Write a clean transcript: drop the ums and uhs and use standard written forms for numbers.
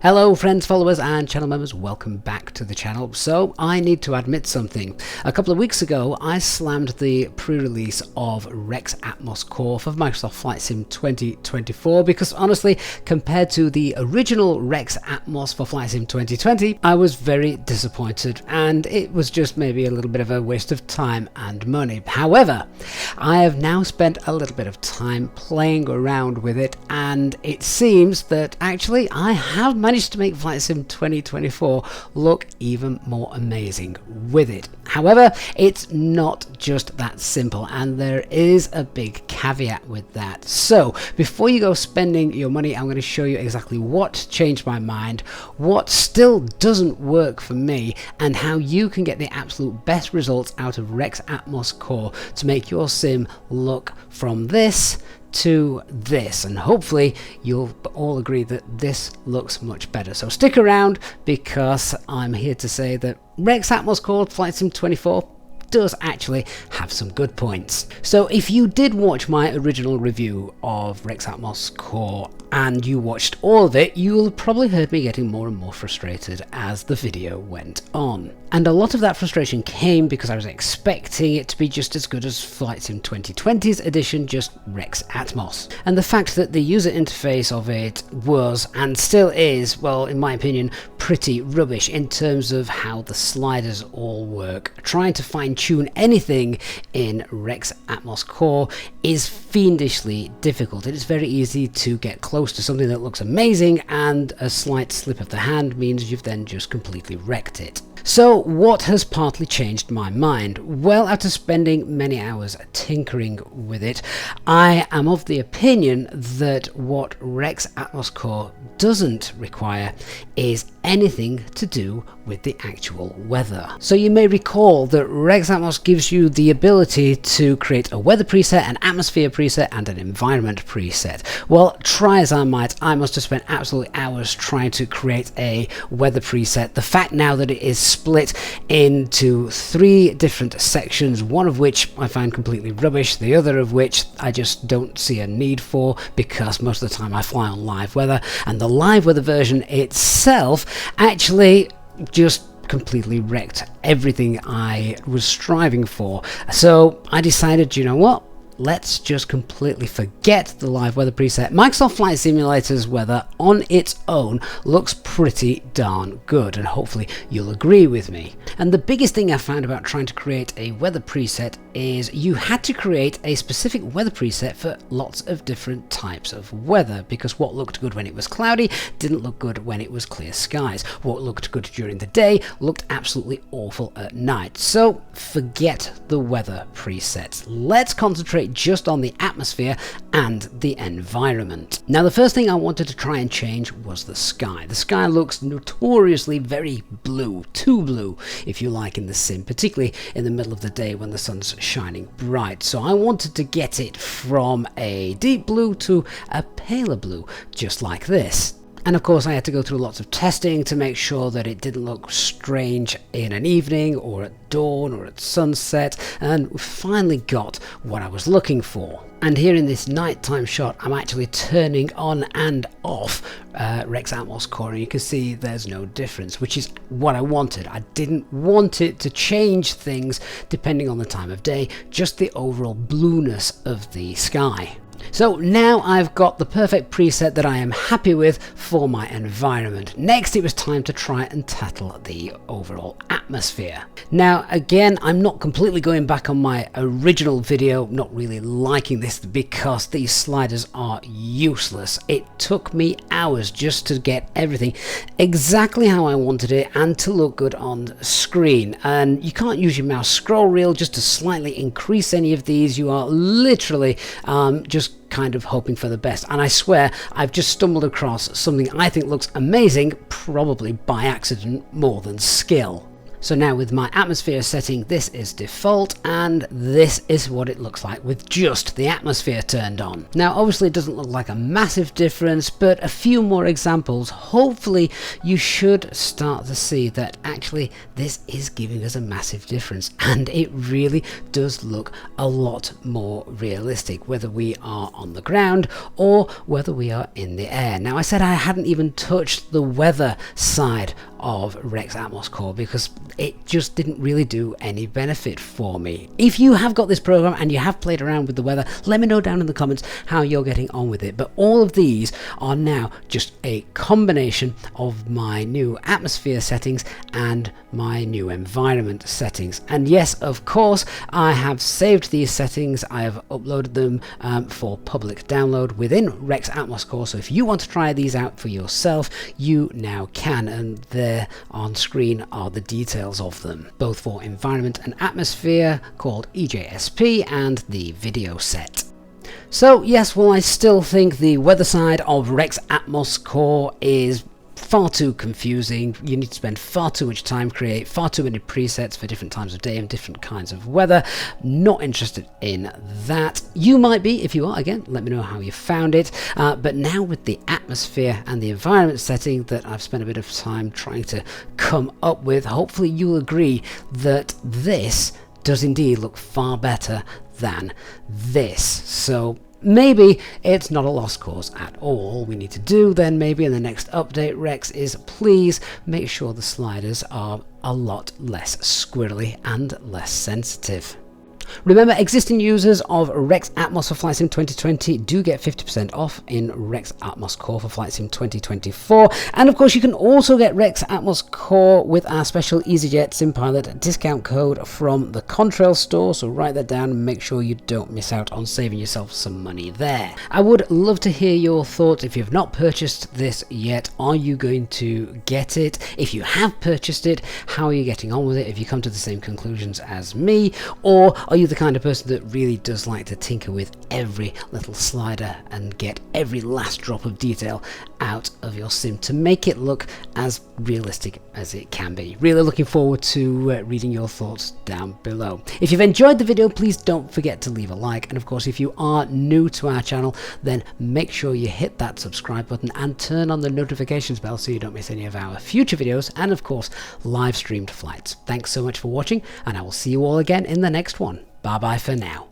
Hello friends, followers and channel members, welcome back to the channel. So I need to admit something. A couple of weeks ago I slammed the pre-release of REX Atmos Core for Microsoft Flight Sim 2024 because honestly, compared to the original REX Atmos for Flight Sim 2020, I was very disappointed and it was just maybe a little bit of a waste of time and money. However, I have now spent a little bit of time playing around with it and it seems that actually I have managed to make Flight Sim 2024 look even more amazing with it. However, it's not just that simple and there is a big caveat with that. So before you go spending your money, I'm going to show you exactly what changed my mind, what still doesn't work for me, and how you can get the absolute best results out of REX Atmos Core to make your sim look from this to this, and hopefully you'll all agree that this looks much better. So stick around because I'm here to say that REX Atmos Core Flight Sim 24 does actually have some good points. So if you did watch my original review of REX Atmos Core and you watched all of it, you'll probably heard me getting more and more frustrated as the video went on. And a lot of that frustration came because I was expecting it to be just as good as Flight Sim 2020's edition, just REX Atmos. And the fact that the user interface of it was, and still is, well, in my opinion, pretty rubbish in terms of how the sliders all work. Trying to fine-tune anything in REX Atmos Core is fiendishly difficult. It is very easy to get close to something that looks amazing, and a slight slip of the hand means you've then just completely wrecked it. So what has partly changed my mind? Well, after spending many hours tinkering with it, I am of the opinion that what REX Atmos Core doesn't require is anything to do with the actual weather. So you may recall that REX Atmos gives you the ability to create a weather preset, an atmosphere preset, and an environment preset. Well, try as I might, I must have spent absolutely hours trying to create a weather preset. The fact now that it is split into 3 different sections, one of which I find completely rubbish, the other of which I just don't see a need for because most of the time I fly on live weather, and the live weather version itself actually just completely wrecked everything I was striving for. So I decided, you know what? Let's just completely forget the live weather preset. Microsoft Flight Simulator's weather on its own looks pretty darn good, and hopefully you'll agree with me. And the biggest thing I found about trying to create a weather preset is you had to create a specific weather preset for lots of different types of weather, because what looked good when it was cloudy didn't look good when it was clear skies. What looked good during the day looked absolutely awful at night. So forget the weather presets. Let's concentrate just on the atmosphere and the environment. Now, the first thing I wanted to try and change was the sky. The sky looks notoriously very blue, too blue if you like in the sim, particularly in the middle of the day when the sun's shining bright. So I wanted to get it from a deep blue to a paler blue, just like this. And of course I had to go through lots of testing to make sure that it didn't look strange in an evening or at dawn or at sunset, and finally got what I was looking for. And here in this nighttime shot, I'm actually turning on and off REX Atmos Core, and you can see there's no difference, which is what I wanted. I didn't want it to change things depending on the time of day, just the overall blueness of the sky. So now I've got the perfect preset that I am happy with for my environment. Next, it was time to try and tackle the overall atmosphere. Now again, I'm not completely going back on my original video, not really liking this because these sliders are useless. It took me hours just to get everything exactly how I wanted it and to look good on screen. And you can't use your mouse scroll wheel just to slightly increase any of these. You are literally just kind of hoping for the best, and I swear I've just stumbled across something I think looks amazing, probably by accident more than skill. So now with my atmosphere setting, this is default, and this is what it looks like with just the atmosphere turned on. Now obviously it doesn't look like a massive difference, but a few more examples, hopefully you should start to see that actually this is giving us a massive difference, and it really does look a lot more realistic, whether we are on the ground or whether we are in the air. Now I said I hadn't even touched the weather side of REX Atmos Core because it just didn't really do any benefit for me. If you have got this program and you have played around with the weather, let me know down in the comments how you're getting on with it. But all of these are now just a combination of my new atmosphere settings and my new environment settings. And yes, of course, I have saved these settings. I have uploaded them for public download within REX Atmos Core. So if you want to try these out for yourself, you now can, and there on screen are the details of them, both for environment and atmosphere, called EJSP, and the video set. So yes, well, I still think the weather side of REX Atmos Core is far too confusing. You need to spend far too much time, create far too many presets for different times of day and different kinds of weather. Not interested in that. You might be. If you are, again, let me know how you found it. But now with the atmosphere and the environment setting that I've spent a bit of time trying to come up with, hopefully you'll agree that this does indeed look far better than this. So maybe it's not a lost cause at all. All we need to do then maybe in the next update, Rex, is please make sure the sliders are a lot less squirrely and less sensitive. Remember, existing users of REX Atmos for Flight Sim 2020 do get 50% off in REX Atmos Core for Flight Sim 2024. And of course, you can also get REX Atmos Core with our special EasyJet SimPilot discount code from the Contrail store. So write that down and make sure you don't miss out on saving yourself some money there. I would love to hear your thoughts. If you've not purchased this yet, are you going to get it? If you have purchased it, how are you getting on with it? If you come to the same conclusions as me, or are you the kind of person that really does like to tinker with every little slider and get every last drop of detail out of your sim to make it look as realistic as it can be? Really looking forward to reading your thoughts down below. If you've enjoyed the video, please don't forget to leave a like, and of course if you are new to our channel, then make sure you hit that subscribe button and turn on the notifications bell so you don't miss any of our future videos and of course live streamed flights. Thanks so much for watching, and I will see you all again in the next one. Bye bye for now.